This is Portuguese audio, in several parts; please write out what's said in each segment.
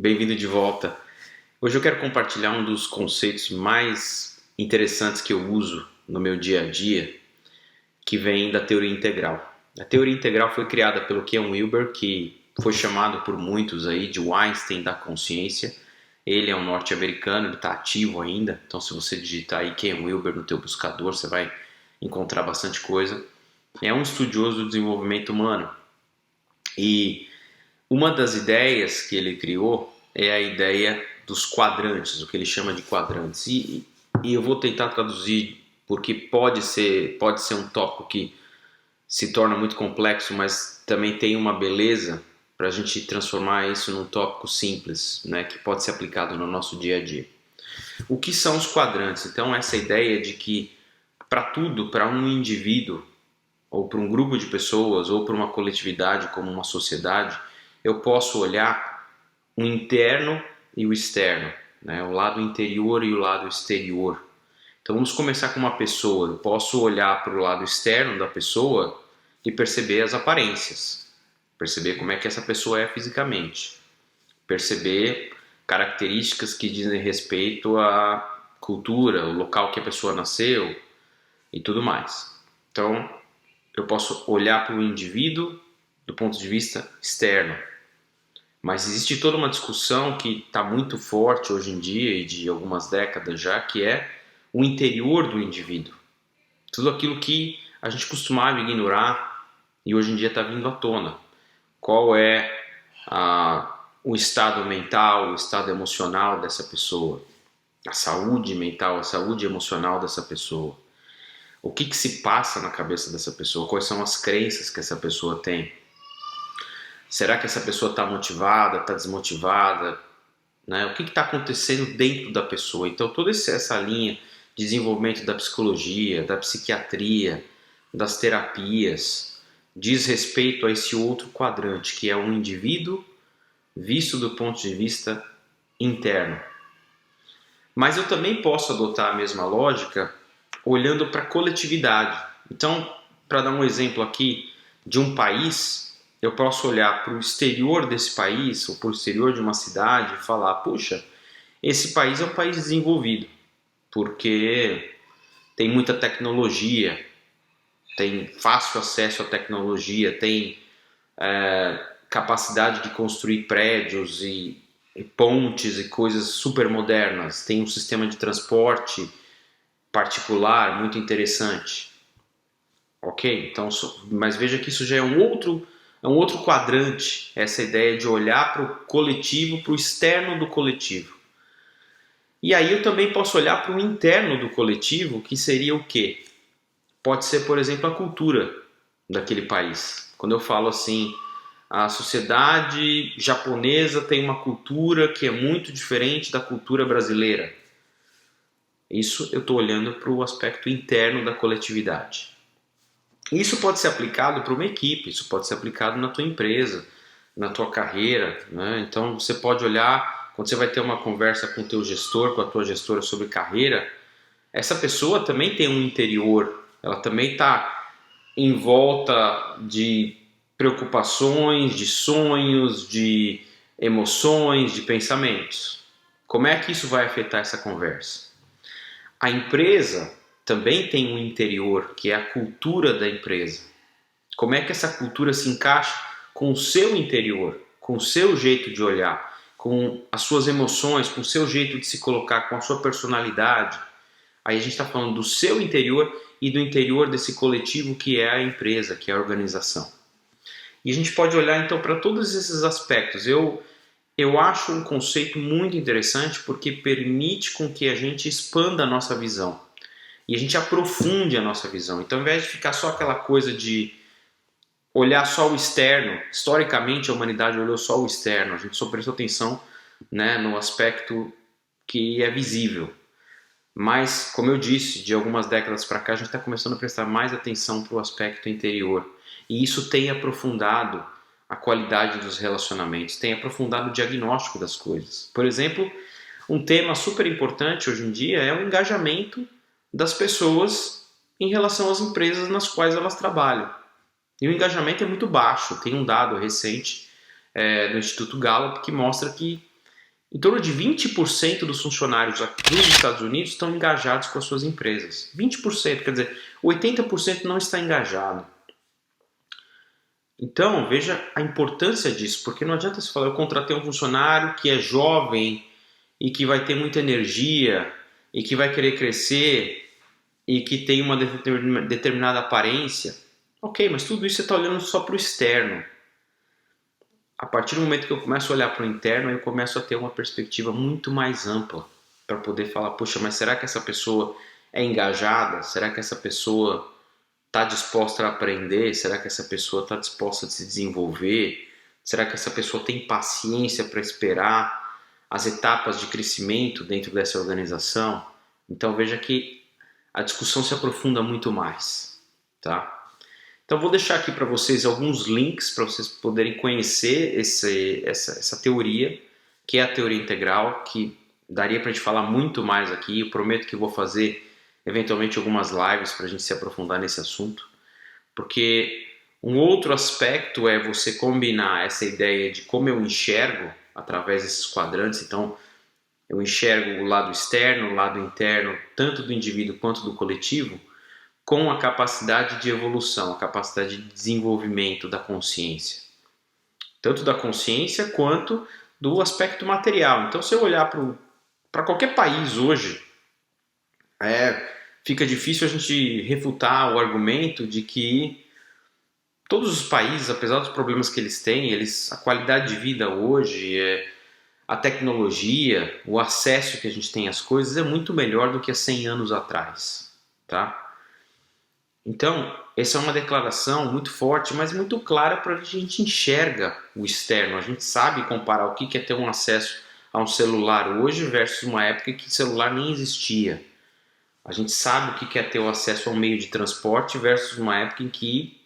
Bem-vindo de volta. Hoje eu quero compartilhar um dos conceitos mais interessantes que eu uso no meu dia a dia, que vem da teoria integral. A teoria integral foi criada pelo Ken Wilber, que foi chamado por muitos aí de o Einstein da consciência. Ele é um norte-americano, ele está ativo ainda, então se você digitar aí Ken Wilber no teu buscador, você vai encontrar bastante coisa. É um estudioso do desenvolvimento humano e uma das ideias que ele criou é a ideia dos quadrantes, o que ele chama de quadrantes. E eu vou tentar traduzir porque pode ser um tópico que se torna muito complexo, mas também tem uma beleza para a gente transformar isso num tópico simples, né, que pode ser aplicado no nosso dia a dia. O que são os quadrantes? Então, essa ideia de que para tudo, para um indivíduo, ou para um grupo de pessoas, ou para uma coletividade como uma sociedade, eu posso olhar o interno e o externo, né? O lado interior e o lado exterior. Então vamos começar com uma pessoa. Eu posso olhar para o lado externo da pessoa e perceber as aparências, perceber como é que essa pessoa é fisicamente, perceber características que dizem respeito à cultura, o local que a pessoa nasceu e tudo mais. Então eu posso olhar para o indivíduo do ponto de vista externo. Mas existe toda uma discussão que está muito forte hoje em dia e de algumas décadas já, que é o interior do indivíduo. Tudo aquilo que a gente costumava ignorar e hoje em dia está vindo à tona. Qual é o estado mental, o estado emocional dessa pessoa, a saúde mental, a saúde emocional dessa pessoa. O que se passa na cabeça dessa pessoa, quais são as crenças que essa pessoa tem. Será que essa pessoa está motivada, está desmotivada? Né? O que está acontecendo dentro da pessoa? Então toda essa linha de desenvolvimento da psicologia, da psiquiatria, das terapias, diz respeito a esse outro quadrante, que é um indivíduo visto do ponto de vista interno. Mas eu também posso adotar a mesma lógica olhando para a coletividade. Então, para dar um exemplo aqui de um país, eu posso olhar para o exterior desse país ou para o exterior de uma cidade e falar, puxa, esse país é um país desenvolvido, porque tem muita tecnologia, tem fácil acesso à tecnologia, tem capacidade de construir prédios e pontes e coisas super modernas, tem um sistema de transporte particular muito interessante. Ok? Então, mas veja que isso já é um outro quadrante, essa ideia de olhar para o coletivo, para o externo do coletivo. E aí eu também posso olhar para o interno do coletivo, que seria o quê? Pode ser, por exemplo, a cultura daquele país. Quando eu falo assim, a sociedade japonesa tem uma cultura que é muito diferente da cultura brasileira. Isso eu estou olhando para o aspecto interno da coletividade. Isso pode ser aplicado para uma equipe, isso pode ser aplicado na tua empresa, na tua carreira, né? Então você pode olhar, quando você vai ter uma conversa com o teu gestor, com a tua gestora sobre carreira, essa pessoa também tem um interior, ela também está em volta de preocupações, de sonhos, de emoções, de pensamentos. Como é que isso vai afetar essa conversa? A empresa também tem um interior, que é a cultura da empresa. Como é que essa cultura se encaixa com o seu interior, com o seu jeito de olhar, com as suas emoções, com o seu jeito de se colocar, com a sua personalidade. Aí a gente está falando do seu interior e do interior desse coletivo que é a empresa, que é a organização. E a gente pode olhar então para todos esses aspectos. Eu acho um conceito muito interessante porque permite com que a gente expanda a nossa visão e a gente aprofunde a nossa visão. Então, ao invés de ficar só aquela coisa de olhar só o externo, historicamente a humanidade olhou só o externo, a gente só prestou atenção, né, no aspecto que é visível. Mas, como eu disse, de algumas décadas para cá a gente está começando a prestar mais atenção para o aspecto interior. E isso tem aprofundado a qualidade dos relacionamentos, tem aprofundado o diagnóstico das coisas. Por exemplo, um tema super importante hoje em dia é o engajamento das pessoas em relação às empresas nas quais elas trabalham. E o engajamento é muito baixo. Tem um dado recente do Instituto Gallup que mostra que Em torno de 20% dos funcionários dos Estados Unidos estão engajados com as suas empresas. 20%, quer dizer, 80% não está engajado. Então, veja a importância disso, porque não adianta você falar, eu contratei um funcionário que é jovem e que vai ter muita energia e que vai querer crescer e que tem uma determinada aparência. Ok, mas tudo isso você está olhando só para o externo. A partir do momento que eu começo a olhar para o interno, eu começo a ter uma perspectiva muito mais ampla para poder falar, poxa, mas será que essa pessoa é engajada? Será que essa pessoa está disposta a aprender? Será que essa pessoa está disposta a se desenvolver? Será que essa pessoa tem paciência para esperar as etapas de crescimento dentro dessa organização? Então veja que a discussão se aprofunda muito mais, tá? Então vou deixar aqui para vocês alguns links para vocês poderem conhecer essa teoria, que é a teoria integral, que daria para a gente falar muito mais aqui. Eu prometo que vou fazer eventualmente algumas lives para a gente se aprofundar nesse assunto, porque um outro aspecto é você combinar essa ideia de como eu enxergo através desses quadrantes. Então eu enxergo o lado externo, o lado interno, tanto do indivíduo quanto do coletivo, com a capacidade de evolução, a capacidade de desenvolvimento da consciência. Tanto da consciência quanto do aspecto material. Então, se eu olhar para qualquer país hoje, fica difícil a gente refutar o argumento de que todos os países, apesar dos problemas que eles têm, a qualidade de vida hoje, a tecnologia, o acesso que a gente tem às coisas é muito melhor do que há 100 anos atrás, tá? Então, essa é uma declaração muito forte, mas muito clara para a gente enxerga o externo. A gente sabe comparar o que é ter um acesso a um celular hoje versus uma época que celular nem existia. A gente sabe o que é ter o acesso a um meio de transporte versus uma época em que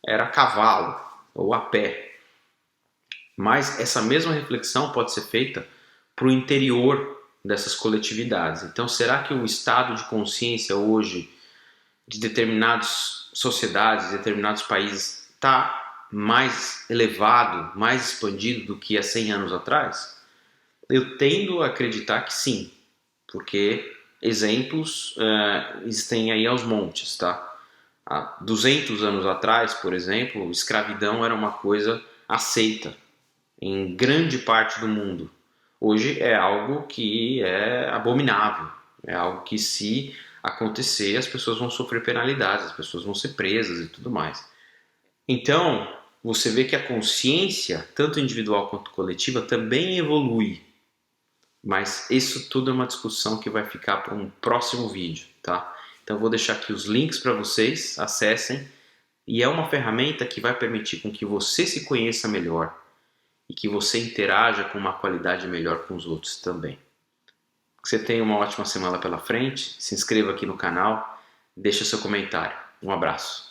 era a cavalo ou a pé. Mas essa mesma reflexão pode ser feita para o interior dessas coletividades. Então, será que o estado de consciência hoje de determinadas sociedades, determinados países, está mais elevado, mais expandido do que há 100 anos atrás? Eu tendo a acreditar que sim, porque exemplos existem aí aos montes, tá? Há 200 anos atrás, por exemplo, escravidão era uma coisa aceita em grande parte do mundo. Hoje é algo que é abominável, é algo que se acontecer, as pessoas vão sofrer penalidades, as pessoas vão ser presas e tudo mais. Então, você vê que a consciência, tanto individual quanto coletiva, também evolui. Mas isso tudo é uma discussão que vai ficar para um próximo vídeo, tá? Então eu vou deixar aqui os links para vocês, acessem. E é uma ferramenta que vai permitir com que você se conheça melhor e que você interaja com uma qualidade melhor com os outros também. Que você tenha uma ótima semana pela frente, se inscreva aqui no canal, deixe seu comentário. Um abraço.